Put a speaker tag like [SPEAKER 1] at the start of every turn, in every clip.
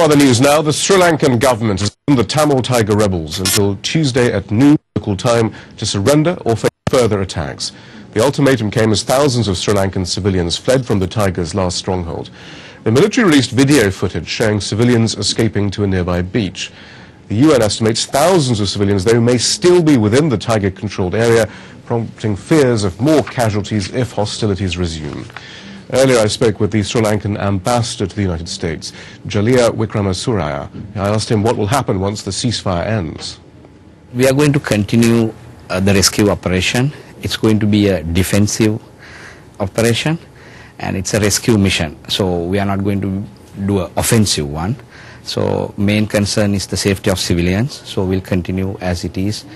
[SPEAKER 1] Other news now, the Sri Lankan government has warned the Tamil Tiger rebels until Tuesday at noon local time to surrender or face further attacks. The ultimatum came as thousands of Sri Lankan civilians fled from the Tigers' last stronghold. The military released video footage showing civilians escaping to a nearby beach. The UN estimates thousands of civilians, though, may still be within the Tiger-controlled area, prompting fears of more casualties if hostilities resume. Earlier I spoke with the Sri Lankan ambassador to the United States, Jaliya Wickramasuriya. I asked him what will happen once the ceasefire ends.
[SPEAKER 2] We are going to continue the rescue operation. It's going to be a defensive operation and it's a rescue mission. So we are not going to do an offensive one. So main concern is the safety of civilians. So we'll continue as it is,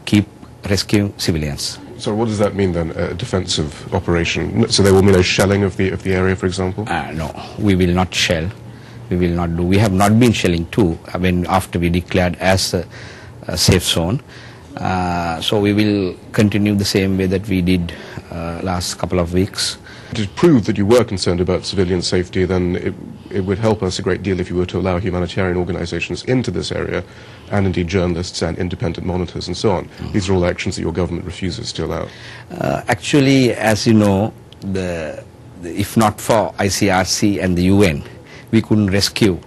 [SPEAKER 2] keep rescuing civilians.
[SPEAKER 1] So what does that mean then, a defensive operation? So there will be no shelling of the area, for example?
[SPEAKER 2] No, we will not shell. We will not do. We have not been shelling too, after we declared as a safe zone. So we will continue the same way that we did last couple of weeks.
[SPEAKER 1] To prove that you were concerned about civilian safety, then it would help us a great deal if you were to allow humanitarian organizations into this area, and indeed journalists and independent monitors and so on. These are all actions that your government refuses to allow.
[SPEAKER 2] Actually, as you know, if not for ICRC and the UN, we couldn't rescue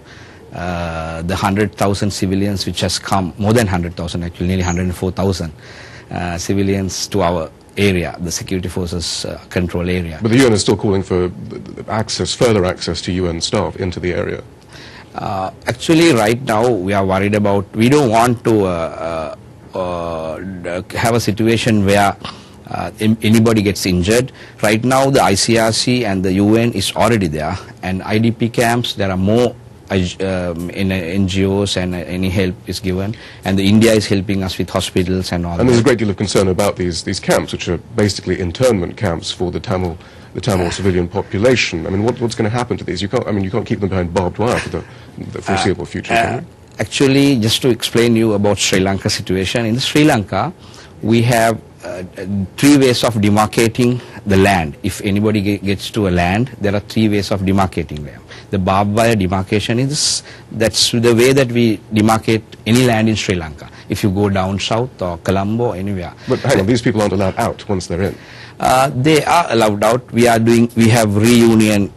[SPEAKER 2] the 100,000 civilians which has come, more than 100,000 actually, nearly 104,000 civilians to our area, the security forces control area.
[SPEAKER 1] But the UN is still calling for access, further access to UN staff into the area.
[SPEAKER 2] Actually, right now we are worried about, we don't want to have a situation where anybody gets injured. Right now the ICRC and the UN is already there, and IDP camps, there are more in NGOs and any help is given, and India is helping us with hospitals and all.
[SPEAKER 1] And there's a great deal of concern about these camps, which are basically internment camps for the Tamil civilian population. I mean, what's going to happen to these? You can't keep them behind barbed wire for the foreseeable future, can you?
[SPEAKER 2] Actually, just to explain you about Sri Lanka situation, in Sri Lanka we have 3 ways of demarcating the land. If anybody gets to a land, there are 3 ways of demarcating them. The barbed wire demarcation that's the way that we demarcate any land in Sri Lanka. If you go down south or Colombo, anywhere.
[SPEAKER 1] But hang on, these people aren't allowed out once they're in.
[SPEAKER 2] They are allowed out. We have reunion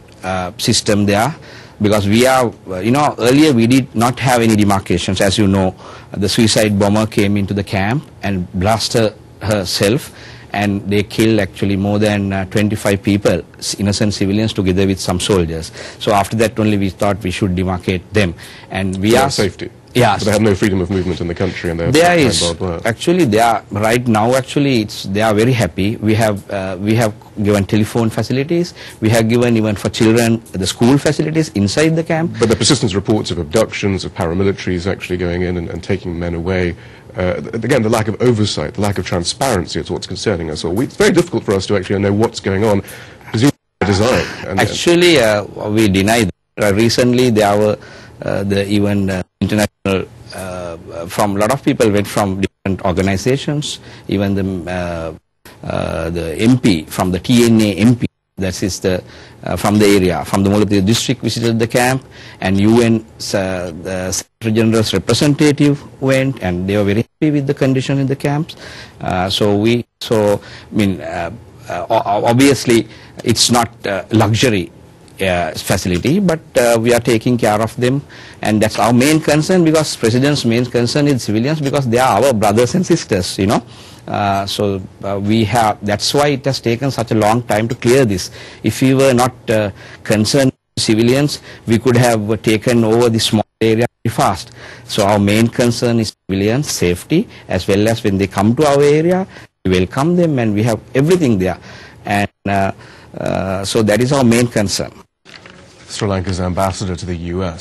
[SPEAKER 2] system there, because we are, earlier we did not have any demarcations. As you know, the suicide bomber came into the camp and blasted herself, and they killed actually more than 25 people, innocent civilians, together with some soldiers. So after that only we thought we should demarcate them. And we are
[SPEAKER 1] safety.
[SPEAKER 2] Yeah.
[SPEAKER 1] But they have no freedom of movement in the country, and
[SPEAKER 2] there is actually they are right now. Actually, they are very happy. We have given telephone facilities. We have given even for children the school facilities inside the camp.
[SPEAKER 1] But the persistent reports of abductions, of paramilitaries actually going in and taking men away. Again, the lack of oversight, the lack of transparency is what's concerning us all. It's very difficult for us to actually know what's going on. Presumably by design.
[SPEAKER 2] Actually, we deny that. Recently, there were even international, from a lot of people went from different organizations, even the MP from the TNA MP, that is from the area, from the Mulapur district, visited the camp, and UN the Secretary General's representative went, and they were very happy with the condition in the camps. Obviously it's not luxury facility, but we are taking care of them, and that's our main concern, because President's main concern is civilians, because they are our brothers and sisters, that's why it has taken such a long time to clear this. If we were not concerned with civilians, we could have taken over the small area very fast. So our main concern is civilians' safety, as well as when they come to our area, we welcome them, and we have everything there, and so that is our main concern.
[SPEAKER 1] Sri Lanka's ambassador to the US.